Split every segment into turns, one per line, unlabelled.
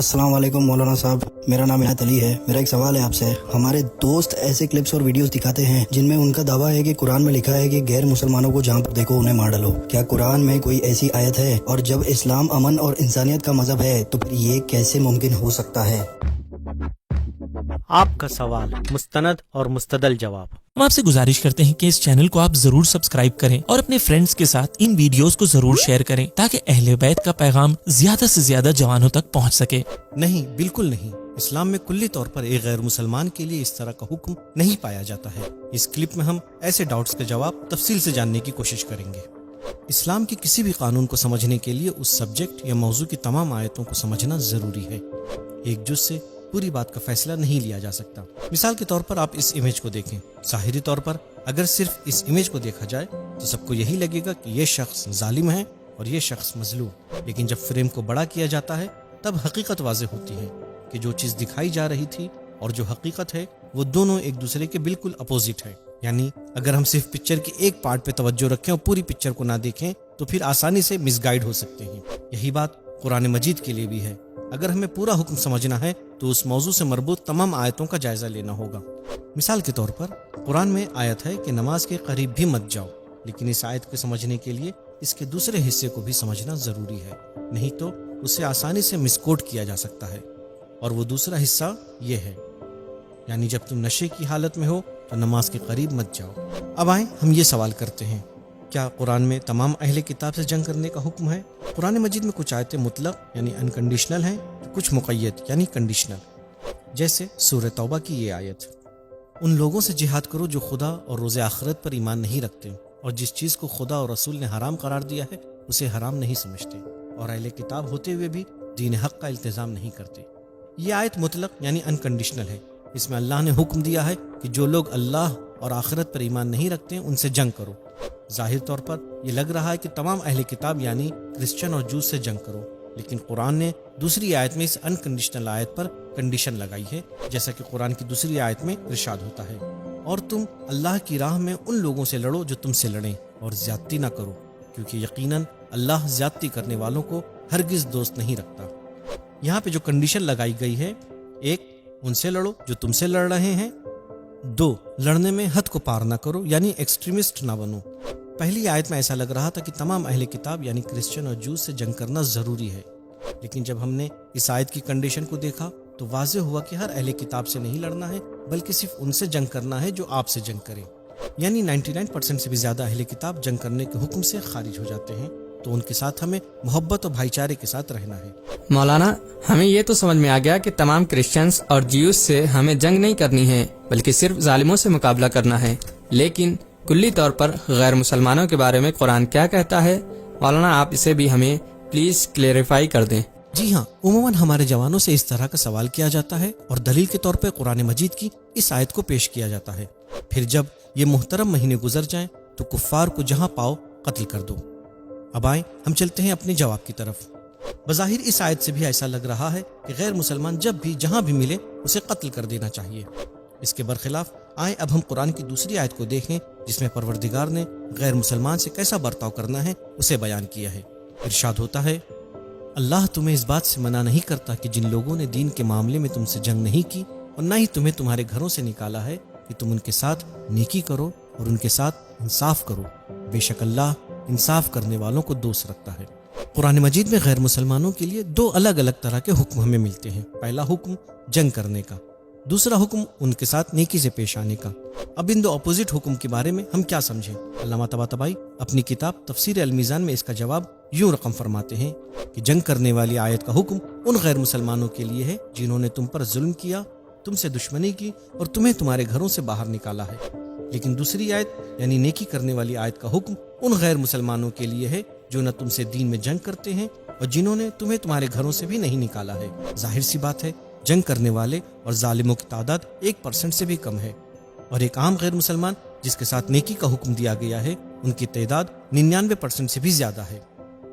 السلام علیکم مولانا صاحب، میرا نام عنایت علی ہے۔ میرا ایک سوال ہے آپ سے۔ ہمارے دوست ایسے کلپس اور ویڈیوز دکھاتے ہیں جن میں ان کا دعویٰ ہے کہ قرآن میں لکھا ہے کہ غیر مسلمانوں کو جہاں پر دیکھو انہیں مار ڈالو۔ کیا قرآن میں کوئی ایسی آیت ہے؟ اور جب اسلام امن اور انسانیت کا مذہب ہے تو پھر یہ کیسے ممکن ہو سکتا ہے؟
آپ کا سوال، مستند اور مستدل جواب۔
ہم آپ سے گزارش کرتے ہیں کہ اس چینل کو آپ ضرور سبسکرائب کریں اور اپنے فرینڈز کے ساتھ ان ویڈیوز کو ضرور شیئر کریں تاکہ اہل بیت کا پیغام زیادہ سے زیادہ جوانوں تک پہنچ سکے۔
نہیں، بالکل نہیں۔ اسلام میں کلی طور پر ایک غیر مسلمان کے لیے اس طرح کا حکم نہیں پایا جاتا ہے۔ اس کلپ میں ہم ایسے ڈاؤٹس کا جواب تفصیل سے جاننے کی کوشش کریں گے۔ اسلام کے کسی بھی قانون کو سمجھنے کے لیے اس سبجیکٹ یا موضوع کی تمام آیتوں کو سمجھنا ضروری ہے۔ ایک جز سے پوری بات کا فیصلہ نہیں لیا جا سکتا۔ مثال کے طور پر آپ اس امیج کو دیکھیں۔ ظاہری طور پر اگر صرف اس امیج کو دیکھا جائے تو سب کو یہی لگے گا کہ یہ شخص ظالم ہے اور یہ شخص مظلوم، لیکن جب فریم کو بڑا کیا جاتا ہے تب حقیقت واضح ہوتی ہے کہ جو چیز دکھائی جا رہی تھی اور جو حقیقت ہے وہ دونوں ایک دوسرے کے بالکل اپوزٹ ہے۔ یعنی اگر ہم صرف پکچر کے ایک پارٹ پہ توجہ رکھیں اور پوری پکچر کو نہ دیکھیں تو پھر آسانی سے مس گائیڈ ہو سکتے ہیں۔ یہی بات قرآن مجید کے لیے بھی ہے۔ اگر ہمیں پورا حکم سمجھنا ہے تو اس موضوع سے مربوط تمام آیتوں کا جائزہ لینا ہوگا۔ مثال کے طور پر قرآن میں آیت ہے کہ نماز کے قریب بھی مت جاؤ، لیکن اس آیت کو سمجھنے کے لیے اس کے دوسرے حصے کو بھی سمجھنا ضروری ہے، نہیں تو اسے آسانی سے مس کوٹ کیا جا سکتا ہے۔ اور وہ دوسرا حصہ یہ ہے، یعنی جب تم نشے کی حالت میں ہو تو نماز کے قریب مت جاؤ۔ اب آئیں ہم یہ سوال کرتے ہیں، کیا قرآن میں تمام اہل کتاب سے جنگ کرنے کا حکم ہے؟ قرآن مجید میں کچھ آیتیں مطلق یعنی انکنڈیشنل ہیں، کچھ مقید یعنی کنڈیشنل۔ جیسے سورہ توبہ کی یہ آیت، ان لوگوں سے جہاد کرو جو خدا اور روز آخرت پر ایمان نہیں رکھتے اور جس چیز کو خدا اور رسول نے حرام قرار دیا ہے اسے حرام نہیں سمجھتے اور اہل کتاب ہوتے ہوئے بھی دین حق کا التزام نہیں کرتے۔ یہ آیت مطلق یعنی انکنڈیشنل ہے۔ اس میں اللہ نے حکم دیا ہے کہ جو لوگ اللہ اور آخرت پر ایمان نہیں رکھتے ان سے جنگ کرو۔ ظاہر طور پر یہ لگ رہا ہے کہ تمام اہل کتاب یعنی کرسچن اور جوز سے جنگ کرو، لیکن قرآن نے دوسری آیت میں اس انکنڈیشنل آیت پر کنڈیشن لگائی ہے، جیسا کہ قرآن کی دوسری آیت میں ارشاد ہوتا ہے، اور تم اللہ کی راہ میں ان لوگوں سے لڑو جو تم سے لڑیں اور زیادتی نہ کرو، کیونکہ یقیناً اللہ زیادتی کرنے والوں کو ہرگز دوست نہیں رکھتا۔ یہاں پہ جو کنڈیشن لگائی گئی ہے، ایک، ان سے لڑو جو تم سے لڑ رہے ہیں، دو، لڑنے میں حد کو پار نہ کرو یعنی ایکسٹریمسٹ نہ بنو۔ پہلی آیت میں ایسا لگ رہا تھا کہ تمام اہل کتاب یعنی کرسچن اور جوز سے جنگ کرنا ضروری ہے، لیکن جب ہم نے اس آیت کی کنڈیشن کو دیکھا تو واضح ہوا کہ ہر اہل کتاب سے نہیں لڑنا ہے بلکہ صرف ان سے جنگ کرنا ہے جو آپ سے جنگ کریں، یعنی 99% سے بھی زیادہ اہل کتاب جنگ کرنے کے حکم سے خارج ہو جاتے ہیں، تو ان کے ساتھ ہمیں محبت اور بھائی چارے کے ساتھ رہنا ہے۔
مولانا، ہمیں یہ تو سمجھ میں آ گیا کہ تمام کرسچنز اور جیوز سے ہمیں جنگ نہیں کرنی ہے بلکہ صرف ظالموں سے مقابلہ کرنا ہے، لیکن کلی طور پر غیر مسلمانوں کے بارے میں قرآن کیا کہتا ہے؟ مولانا آپ اسے بھی ہمیں پلیز کلیریفائی کر دیں۔
جی ہاں، عموماً ہمارے جوانوں سے اس طرح کا سوال کیا جاتا ہے اور دلیل کے طور پہ قرآن مجید کی اس آیت کو پیش کیا جاتا ہے، پھر جب یہ محترم مہینے گزر جائیں تو کفار کو جہاں پاؤ قتل کر دو۔ اب آئیں ہم چلتے ہیں اپنے جواب کی طرف۔ بظاہر اس آیت سے بھی ایسا لگ رہا ہے کہ غیر مسلمان جب بھی جہاں بھی ملے اسے قتل کر دینا چاہیے۔ اس کے برخلاف آئیں اب ہم قرآن کی دوسری آیت کو دیکھیں جس میں پروردگار نے غیر مسلمان سے کیسا برتاؤ کرنا ہے اسے بیان کیا ہے۔ ارشاد ہوتا ہے، اللہ تمہیں اس بات سے منع نہیں کرتا کہ جن لوگوں نے دین کے معاملے میں تم سے جنگ نہیں کی اور نہ ہی تمہیں تمہارے گھروں سے نکالا ہے کہ تم ان کے ساتھ نیکی کرو اور ان کے ساتھ انصاف کرو، بے شک اللہ انصاف کرنے والوں کو دوست رکھتا ہے۔ قرآن مجید میں غیر مسلمانوں کے لیے دو الگ الگ طرح کے حکم ہمیں ملتے ہیں۔ پہلا حکم جنگ کرنے کا، دوسرا حکم ان کے ساتھ نیکی سے پیش آنے کا۔ اب ان دو اپوزٹ حکم کے بارے میں ہم کیا سمجھیں؟ علامہ طباطبائی اپنی کتاب تفسیر المیزان میں اس کا جواب یوں رقم فرماتے ہیں کہ جنگ کرنے والی آیت کا حکم ان غیر مسلمانوں کے لیے ہے جنہوں نے تم پر ظلم کیا، تم سے دشمنی کی اور تمہیں تمہارے گھروں سے باہر نکالا ہے، لیکن دوسری آیت یعنی نیکی کرنے والی آیت کا حکم ان غیر مسلمانوں کے لیے ہے جو نہ تم سے دین میں جنگ کرتے ہیں اور جنہوں نے تمہیں تمہارے گھروں سے بھی نہیں نکالا ہے۔ ظاہر سی بات ہے، جنگ کرنے والے اور ظالموں کی تعداد 1% سے بھی کم ہے، اور ایک عام غیر مسلمان جس کے ساتھ نیکی کا حکم دیا گیا ہے ان کی تعداد 99% سے بھی زیادہ ہے۔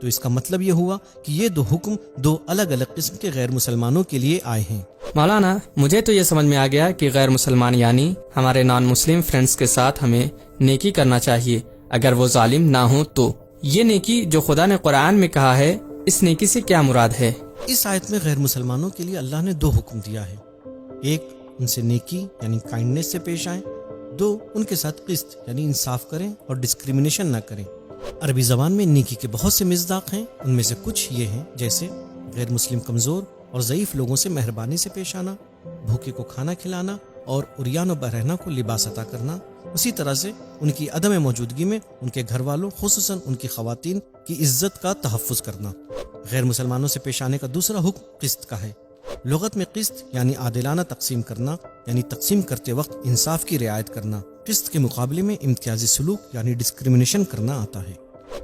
تو اس کا مطلب یہ ہوا کہ یہ دو حکم دو الگ الگ قسم کے غیر مسلمانوں کے لیے آئے ہیں۔
مولانا، مجھے تو یہ سمجھ میں آ گیا کہ غیر مسلمان یعنی ہمارے نان مسلم فرینڈز کے ساتھ ہمیں نیکی کرنا چاہیے اگر وہ ظالم نہ ہوں تو۔ یہ نیکی جو خدا نے قرآن میں کہا ہے، اس نیکی سے کیا مراد ہے؟
اس آیت میں غیر مسلمانوں کے لیے اللہ نے 2 حکم دیا ہے. ایک، ان سے نیکی یعنی کائنڈنس سے پیش آئیں. 2، ان کے ساتھ قسط یعنی انصاف کریں اور ڈسکریمنیشن نہ کریں. عربی زبان میں نیکی کے بہت سے مصداق ہیں. ان میں سے کچھ یہ ہیں جیسے غیر مسلم کمزور اور ضعیف لوگوں سے مہربانی سے پیش آنا، بھوکے کو کھانا کھلانا اور عریان و برہنہ کو لباس عطا کرنا. اسی طرح سے ان کی عدم موجودگی میں ان کے گھر والوں خصوصاً ان کی خواتین کی عزت کا تحفظ کرنا. غیر مسلمانوں سے پیش آنے کا دوسرا حکم قسط کا ہے. لغت میں قسط یعنی عادلانہ تقسیم کرنا، یعنی تقسیم کرتے وقت انصاف کی رعایت کرنا. قسط کے مقابلے میں امتیازی سلوک یعنی ڈسکریمنیشن کرنا آتا ہے.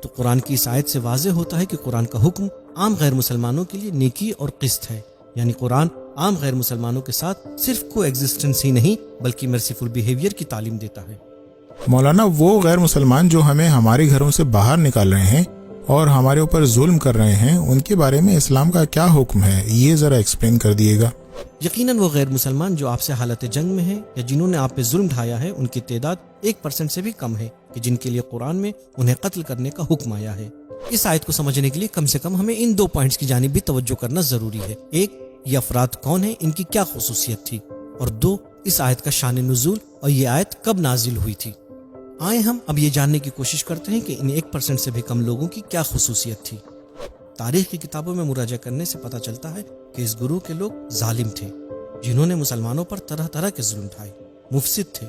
تو قرآن کی اس آیت سے واضح ہوتا ہے کہ قرآن کا حکم عام غیر مسلمانوں کے لیے نیکی اور قسط ہے. یعنی قرآن عام غیر مسلمانوں کے ساتھ صرف کو ایگزسٹنس ہی نہیں بلکہ مرسیفل بیہیویئر کی تعلیم دیتا ہے.
مولانا، وہ غیر مسلمان جو ہمیں ہمارے گھروں سے باہر نکال رہے ہیں اور ہمارے اوپر ظلم کر رہے ہیں، ان کے بارے میں اسلام کا کیا حکم ہے؟ یہ ذرا ایکسپلین کر دیے گا.
یقیناً وہ غیر مسلمان جو آپ سے حالت جنگ میں ہیں یا جنہوں نے آپ پہ ظلم ڈھایا ہے، ان کی تعداد 1% سے بھی کم ہے کہ جن کے لیے قرآن میں انہیں قتل کرنے کا حکم آیا ہے. اس آیت کو سمجھنے کے لیے کم سے کم ہمیں ان 2 پوائنٹس کی جانب بھی توجہ کرنا ضروری ہے. ایک، یہ افراد کون ہیں، ان کی کیا خصوصیت تھی، اور 2، اس آیت کا شان نزول اور یہ آیت کب نازل ہوئی تھی. آئیں ہم اب یہ جاننے کی کوشش کرتے ہیں کہ ان 1% سے بھی کم لوگوں کی کیا خصوصیت تھی. تاریخ کی کتابوں میں مراجعہ کرنے سے پتہ چلتا ہے کہ اس گروہ کے لوگ ظالم تھے جنہوں نے مسلمانوں پر طرح طرح کے ظلم ڈھائے. مفسد تھے،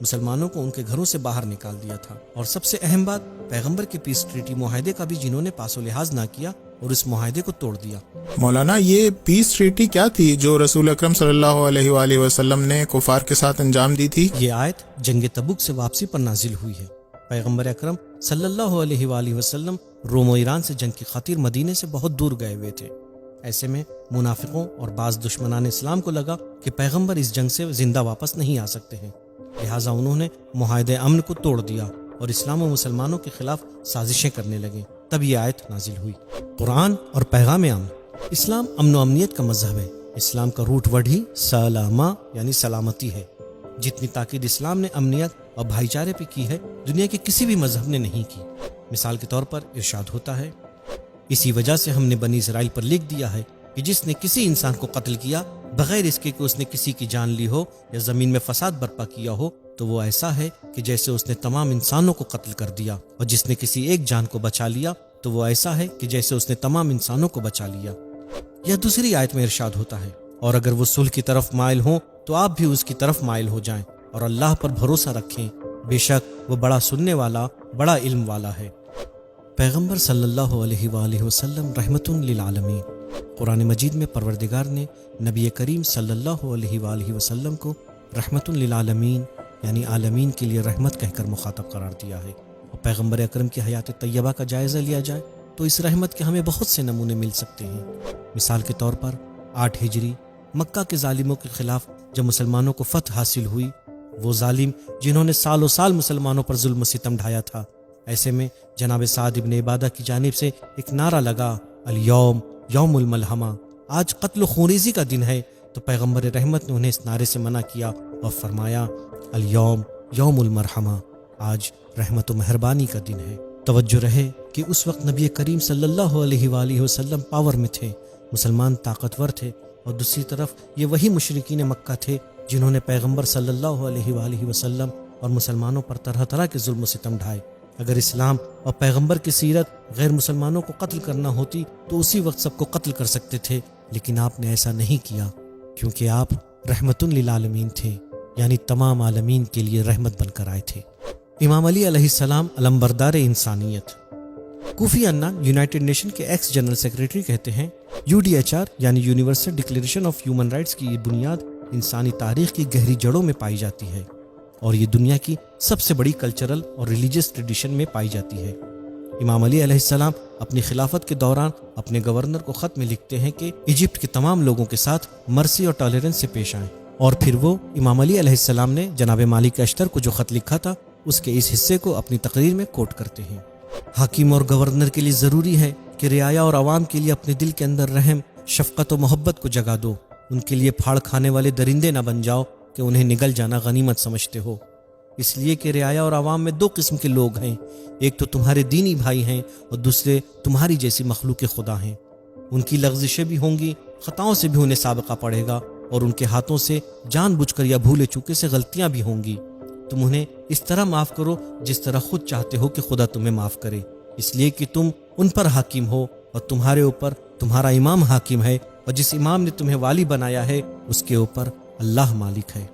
مسلمانوں کو ان کے گھروں سے باہر نکال دیا تھا. اور سب سے اہم بات، پیغمبر کے پیس ٹریٹی معاہدے کا بھی جنہوں نے پاس و لحاظ نہ کیا اور اس معاہدے کو توڑ دیا.
مولانا، یہ پیس ٹریٹی کیا تھی جو رسول اکرم صلی اللہ علیہ وآلہ وسلم نے کفار کے ساتھ انجام دی تھی؟
یہ آیت جنگ تبوک سے واپسی پر نازل ہوئی ہے. پیغمبر اکرم صلی اللہ علیہ وآلہ وسلم روم و ایران سے جنگ کی خاطر مدینے سے بہت دور گئے ہوئے تھے. ایسے میں منافقوں اور بعض دشمنان اسلام کو لگا کہ پیغمبر اس جنگ سے زندہ واپس نہیں آ سکتے ہیں، لہٰذا انہوں نے معاہدے امن کو توڑ دیا اور اسلام و مسلمانوں کے خلاف سازشیں کرنے لگے. تب یہ آیت نازل ہوئی. قرآن اور پیغام امن. اسلام امن و امنیت کا مذہب ہے. اسلام کا روٹ ورڈ ہی سلامہ یعنی سلامتی ہے. جتنی تاکید اسلام نے امنیت اور بھائی چارے پہ کی ہے، دنیا کے کسی بھی مذہب نے نہیں کی. مثال کے طور پر ارشاد ہوتا ہے، اسی وجہ سے ہم نے بنی اسرائیل پر لکھ دیا ہے کہ جس نے کسی انسان کو قتل کیا بغیر اس کے کہ اس نے کسی کی جان لی ہو یا زمین میں فساد برپا کیا ہو تو وہ ایسا ہے کہ جیسے اس نے تمام انسانوں کو قتل کر دیا، اور جس نے کسی ایک جان کو بچا لیا تو وہ ایسا ہے کہ جیسے اس نے تمام انسانوں کو بچا لیا. یا دوسری آیت میں ارشاد ہوتا ہے، اور اگر وہ صلح کی طرف مائل ہوں تو آپ بھی اس کی طرف مائل ہو جائیں اور اللہ پر بھروسہ رکھیں، بے شک وہ بڑا سننے والا بڑا علم والا ہے. پیغمبر صلی اللہ علیہ وآلہ وسلم رحمت للعالمین. قرآن مجید میں پروردگار نے نبی کریم صلی اللہ علیہ وآلہ وسلم کو رحمت للعالمین یعنی عالمین کے لیے رحمت کہہ کر مخاطب قرار دیا ہے. اور پیغمبر اکرم کی حیات طیبہ کا جائزہ لیا جائے تو اس رحمت کے ہمیں بہت سے نمونے مل سکتے ہیں. مثال کے طور پر 8 ہجری مکہ کے ظالموں کے خلاف جب مسلمانوں کو فتح حاصل ہوئی، وہ ظالم جنہوں نے سال و سال مسلمانوں پر ظلم و ستم ڈھایا تھا، ایسے میں جناب سعد ابن عبادہ کی جانب سے ایک نعرہ لگا، الیوم یوم الملحمہ، آج قتل و خونریزی کا دن ہے. تو پیغمبر رحمت نے انہیں اس نعرے سے منع کیا اور فرمایا، الیوم یوم المرحمہ، آج رحمت و مہربانی کا دن ہے. توجہ رہے کہ اس وقت نبی کریم صلی اللہ علیہ وآلہ وسلم پاور میں تھے، مسلمان طاقتور تھے، اور دوسری طرف یہ وہی مشرکین مکہ تھے جنہوں نے پیغمبر صلی اللہ علیہ وآلہ وسلم اور مسلمانوں پر طرح طرح کے ظلم و ستم ڈھائے. اگر اسلام اور پیغمبر کی سیرت غیر مسلمانوں کو قتل کرنا ہوتی تو اسی وقت سب کو قتل کر سکتے تھے، لیکن آپ نے ایسا نہیں کیا کیونکہ آپ رحمت للعالمین تھے، یعنی تمام عالمین کے لیے رحمت بن کر آئے تھے. امام علی علیہ السلام علمبردار انسانیت. کوفی عنان یونائٹڈ نیشن کے ایکس جنرل سیکریٹری کہتے ہیں، UDHR یعنی universal declaration of human rights کی یہ بنیاد انسانی تاریخ کی گہری جڑوں میں پائی جاتی ہے اور یہ دنیا کی سب سے بڑی کلچرل اور ریلیجیس ٹریڈیشن میں پائی جاتی ہے. امام علی علیہ السلام اپنی خلافت کے دوران اپنے گورنر کو خط میں لکھتے ہیں کہ ایجپٹ کے تمام لوگوں کے ساتھ مرسی اور ٹالرنس سے پیش آئیں، اور پھر وہ امام علی علیہ السلام نے جناب مالک اشتر کو جو خط لکھا تھا اس کے اس حصے کو اپنی تقریر میں کوٹ کرتے ہیں. حاکم اور گورنر کے لیے ضروری ہے کہ رعایا اور عوام کے لیے اپنے دل کے اندر رحم، شفقت و محبت کو جگا دو. ان کے لیے پھاڑ کھانے والے درندے نہ بن جاؤ کہ انہیں نگل جانا غنیمت سمجھتے ہو. اس لیے کہ رعایا اور عوام میں 2 قسم کے لوگ ہیں، ایک تو تمہارے دینی بھائی ہیں اور دوسرے تمہاری جیسی مخلوق خدا ہیں. ان کی لغزشیں بھی ہوں گی، خطاؤں سے بھی انہیں سابقہ پڑے گا، اور ان کے ہاتھوں سے جان بوجھ کر یا بھولے چوکے سے غلطیاں بھی ہوں گی۔ تم انہیں اس طرح معاف کرو جس طرح خود چاہتے ہو کہ خدا تمہیں معاف کرے، اس لیے کہ تم ان پر حاکم ہو اور تمہارے اوپر تمہارا امام حاکم ہے، اور جس امام نے تمہیں والی بنایا ہے اس کے اوپر اللہ مالک ہے۔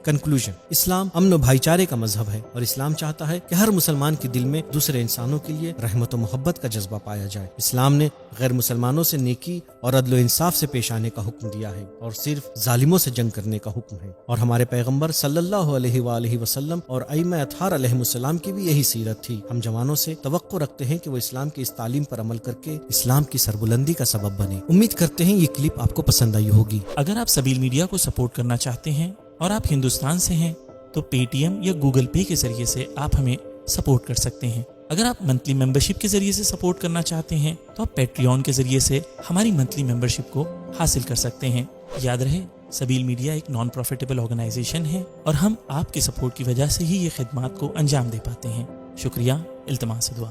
کنکلوژن، اسلام امن و بھائی چارے کا مذہب ہے، اور اسلام چاہتا ہے کہ ہر مسلمان کے دل میں دوسرے انسانوں کے لیے رحمت و محبت کا جذبہ پایا جائے۔ اسلام نے غیر مسلمانوں سے نیکی اور عدل و انصاف سے پیش آنے کا حکم دیا ہے، اور صرف ظالموں سے جنگ کرنے کا حکم ہے، اور ہمارے پیغمبر صلی اللہ علیہ وآلہ وسلم اور ائمہ اطہار علیہ السلام کی بھی یہی سیرت تھی۔ ہم جوانوں سے توقع رکھتے ہیں کہ وہ اسلام کی اس تعلیم پر عمل کر کے اسلام کی سربلندی کا سبب بنے۔ امید کرتے ہیں یہ کلپ آپ کو پسند آئی ہوگی۔
اگر آپ سبیل میڈیا کو سپورٹ کرنا چاہتے ہیں اور آپ ہندوستان سے ہیں تو پے ٹی ایم یا گوگل پے کے ذریعے سے آپ ہمیں سپورٹ کر سکتے ہیں۔ اگر آپ منتھلی ممبرشپ کے ذریعے سے سپورٹ کرنا چاہتے ہیں تو آپ پیٹریون کے ذریعے سے ہماری منتھلی ممبرشپ کو حاصل کر سکتے ہیں۔ یاد رہے، سبیل میڈیا ایک نان پروفیٹیبل آرگنائزیشن ہے، اور ہم آپ کے سپورٹ کی وجہ سے ہی یہ خدمات کو انجام دے پاتے ہیں۔ شکریہ، التماس دعا۔